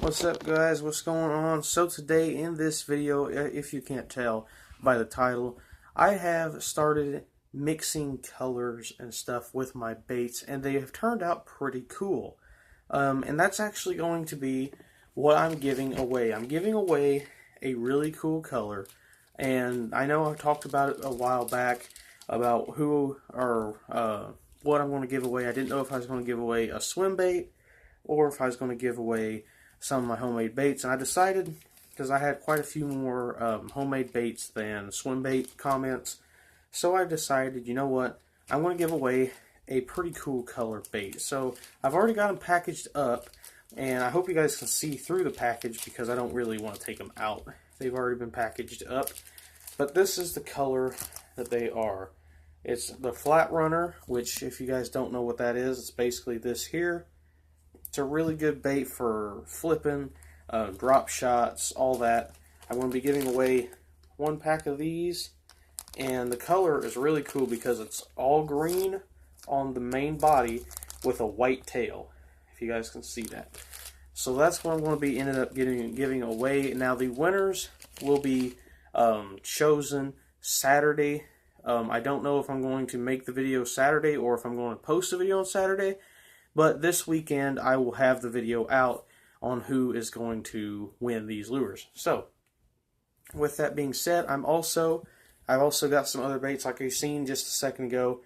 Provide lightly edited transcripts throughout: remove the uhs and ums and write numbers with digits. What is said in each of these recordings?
What's up, guys? What's going on? So today in this video, if you can't tell by the title, I have started mixing colors and stuff with my baits, and they have turned out pretty cool. And that's actually going to be what I'm giving away. I'm giving away a really cool color, and I know I talked about it a while back about who or what I'm going to give away. I didn't know if I was going to give away a swim bait or if I was going to give away some of my homemade baits, and I decided, because I had quite a few more homemade baits than swim bait comments, so I decided, you know what, I'm going to give away a pretty cool color bait. So I've already got them packaged up, and I hope you guys can see through the package because I don't really want to take them out. They've already been packaged up, but this is the color that they are. It's the Flat Runner, which if you guys don't know what that is, it's basically this here. It's a really good bait for flipping, drop shots, all that. I'm going to be giving away one pack of these, and the color is really cool because it's all green on the main body with a white tail, if you guys can see that. So that's what I'm going to be ended up giving away. Now the winners will be chosen Saturday. I don't know if I'm going to make the video Saturday or if I'm going to post a video on Saturday. But this weekend, I will have the video out on who is going to win these lures. So, with that being said, I've also got some other baits like you've seen just a second ago.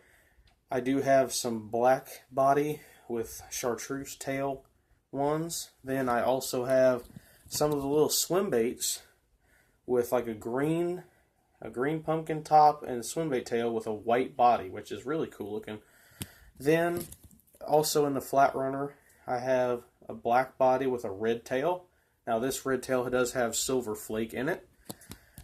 I do have some black body with chartreuse tail ones. Then I also have some of the little swim baits with like a green pumpkin top and swim bait tail with a white body, which is really cool looking. Then also in the Flat Runner, I have a black body with a red tail. Now this red tail does have silver flake in it.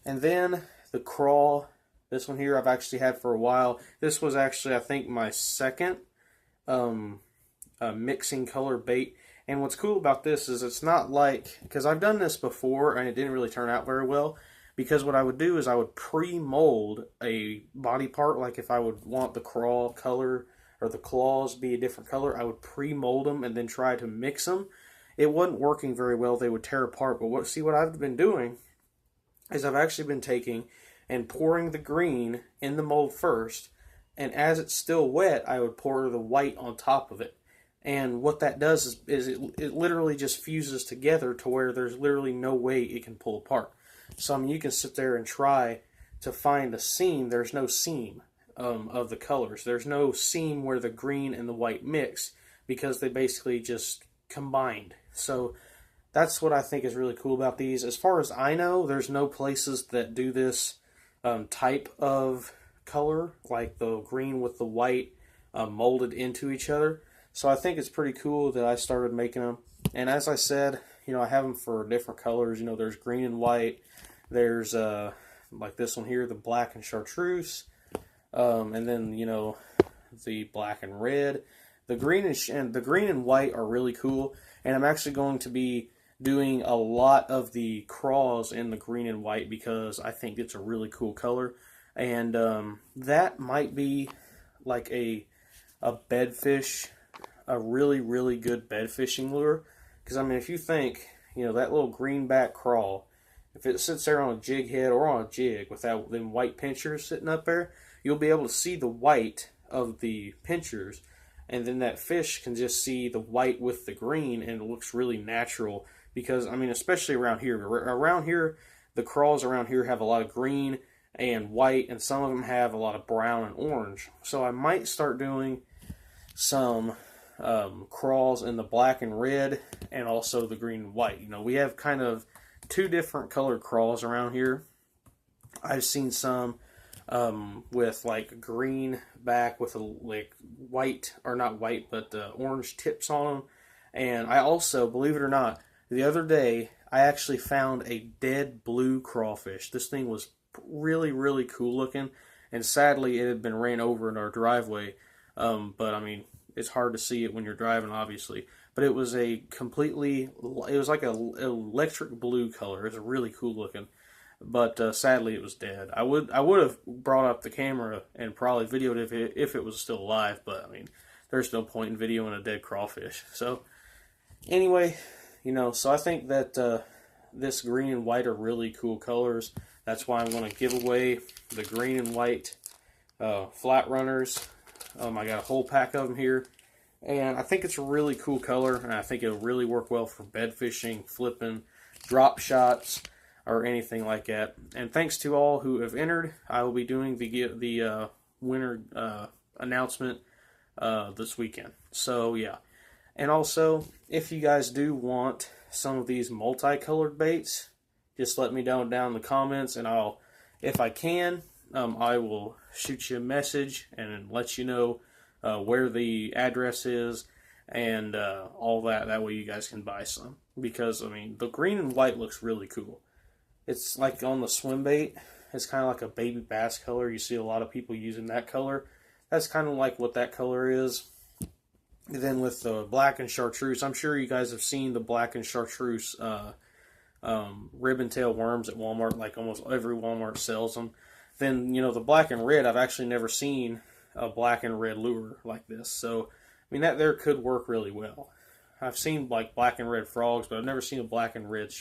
And then the Crawl, this one here I've actually had for a while. This was actually, I think, my second mixing color bait. And what's cool about this is it's not like, because I've done this before and it didn't really turn out very well. Because what I would do is I would pre-mold a body part, like if I would want the Crawl color or the claws be a different color, I would pre-mold them and then try to mix them. It wasn't working very well. They would tear apart. But what I've been doing is I've actually been taking and pouring the green in the mold first, and as it's still wet, I would pour the white on top of it. And what that does is it literally just fuses together to where there's literally no way it can pull apart. So I mean, you can sit there and try to find a seam. There's no seam of the colors. There's no seam where the green and the white mix because they basically just combined. So that's what I think is really cool about these. As far as I know, there's no places that do this type of color, like the green with the white molded into each other. So I think it's pretty cool that I started making them. And as I said, you know, I have them for different colors. You know, there's green and white. There's like this one here, the black and chartreuse. And then, you know, the black and red. The green and white are really cool, and I'm actually going to be doing a lot of the crawls in the green and white because I think it's a really cool color. And that might be like a bedfish, a really, really good bed fishing lure. Because I mean, if you think, you know, that little greenback crawl, if it sits there on a jig head or on a jig without them white pinchers sitting up there, you'll be able to see the white of the pinchers, and then that fish can just see the white with the green, and it looks really natural. Because, I mean, especially around here, the crawls around here have a lot of green and white, and some of them have a lot of brown and orange. So I might start doing some crawls in the black and red, and also the green and white. You know, we have kind of two different colored crawls around here. I've seen some with like green back with a like white, or not white, but orange tips on them. And I also, believe it or not, the other day I actually found a dead blue crawfish. This thing was really, really cool looking, and sadly it had been ran over in our driveway. But I mean, it's hard to see it when you're driving, obviously. But it was it was like an electric blue color. It was really cool looking. But sadly, it was dead. I would have brought up the camera and probably videoed it if it was still alive. But I mean, there's no point in videoing a dead crawfish. So anyway, So I think that this green and white are really cool colors. That's why I'm going to give away the green and white flat runners. I got a whole pack of them here. And I think it's a really cool color, and I think it'll really work well for bed fishing, flipping, drop shots, or anything like that. And thanks to all who have entered. I will be doing the winner announcement this weekend. So yeah. And also, if you guys do want some of these multicolored baits, just let me know down in the comments, and if I can, I will shoot you a message and let you know where the address is and all that. That way you guys can buy some. Because, I mean, the green and white looks really cool. It's like on the swim bait. It's kind of like a baby bass color. You see a lot of people using that color. That's kind of like what that color is. And then with the black and chartreuse, I'm sure you guys have seen the black and chartreuse ribbon tail worms at Walmart. Like almost every Walmart sells them. Then, the black and red, I've actually never seen a black and red lure like this. So, I mean, that there could work really well. I've seen like black and red frogs, but I've never seen a black and red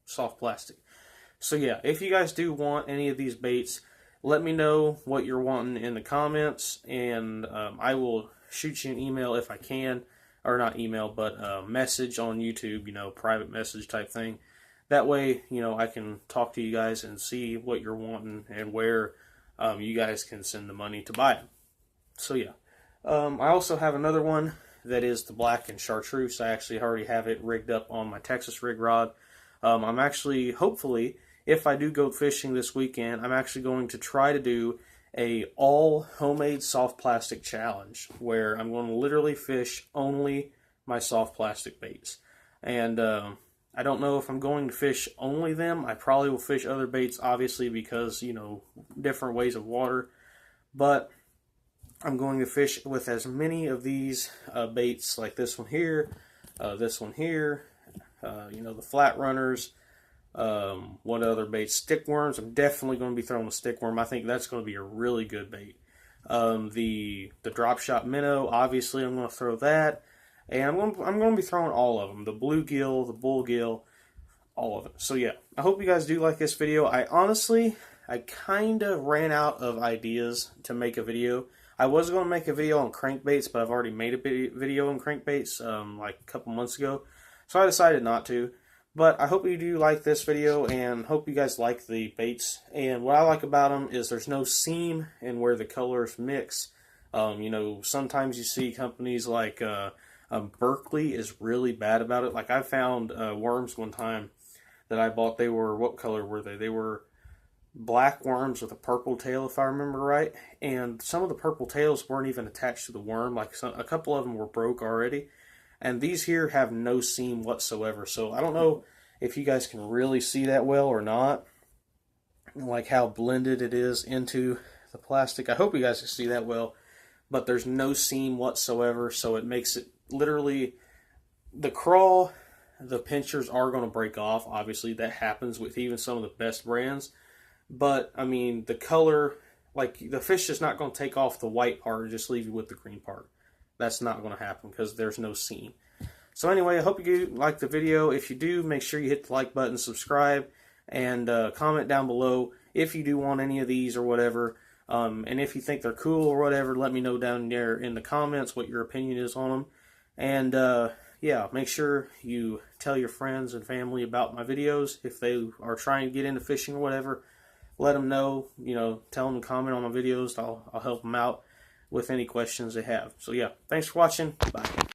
soft plastic. So yeah, if you guys do want any of these baits, let me know what you're wanting in the comments, and I will shoot you an email if I can, or not email, but message on YouTube, private message type thing. That way, I can talk to you guys and see what you're wanting and where you guys can send the money to buy them. So yeah, I also have another one that is the black and chartreuse. I actually already have it rigged up on my Texas rig rod. I'm actually, hopefully, if I do go fishing this weekend, I'm actually going to try to do a all homemade soft plastic challenge where I'm going to literally fish only my soft plastic baits. And I don't know if I'm going to fish only them. I probably will fish other baits, obviously, because, different ways of water. But I'm going to fish with as many of these baits, like this one here, the flat runners, what other baits, stick worms. I'm definitely going to be throwing a stick worm. I think that's going to be a really good bait. The drop shot minnow, obviously I'm going to throw that, and I'm going to be throwing all of them, the bluegill, the bullgill, all of it. So yeah, I hope you guys do like this video. I kind of ran out of ideas to make a video. I was going to make a video on crankbaits, but I've already made a video on crankbaits like a couple months ago, so I decided not to. But I hope you do like this video, and hope you guys like the baits. And what I like about them is there's no seam in where the colors mix. Sometimes you see companies like Berkley is really bad about it. Like I found worms one time that I bought. They were, what color were they? They were black worms with a purple tail, if I remember right. And some of the purple tails weren't even attached to the worm. Like a couple of them were broke already. And these here have no seam whatsoever. So I don't know if you guys can really see that well or not. Like how blended it is into the plastic. I hope you guys can see that well. But there's no seam whatsoever. So it makes it literally, the crawl, the pinchers are going to break off. Obviously that happens with even some of the best brands. But I mean, the color, like the fish is not going to take off the white part and just leave you with the green part. That's not going to happen because there's no seam. So anyway, I hope you like the video. If you do, make sure you hit the like button, subscribe, and comment down below if you do want any of these or whatever. And if you think they're cool or whatever, let me know down there in the comments what your opinion is on them. And yeah, make sure you tell your friends and family about my videos. If they are trying to get into fishing or whatever, let them know, tell them to comment on my videos. I'll help them out with any questions they have. So yeah, thanks for watching. Bye.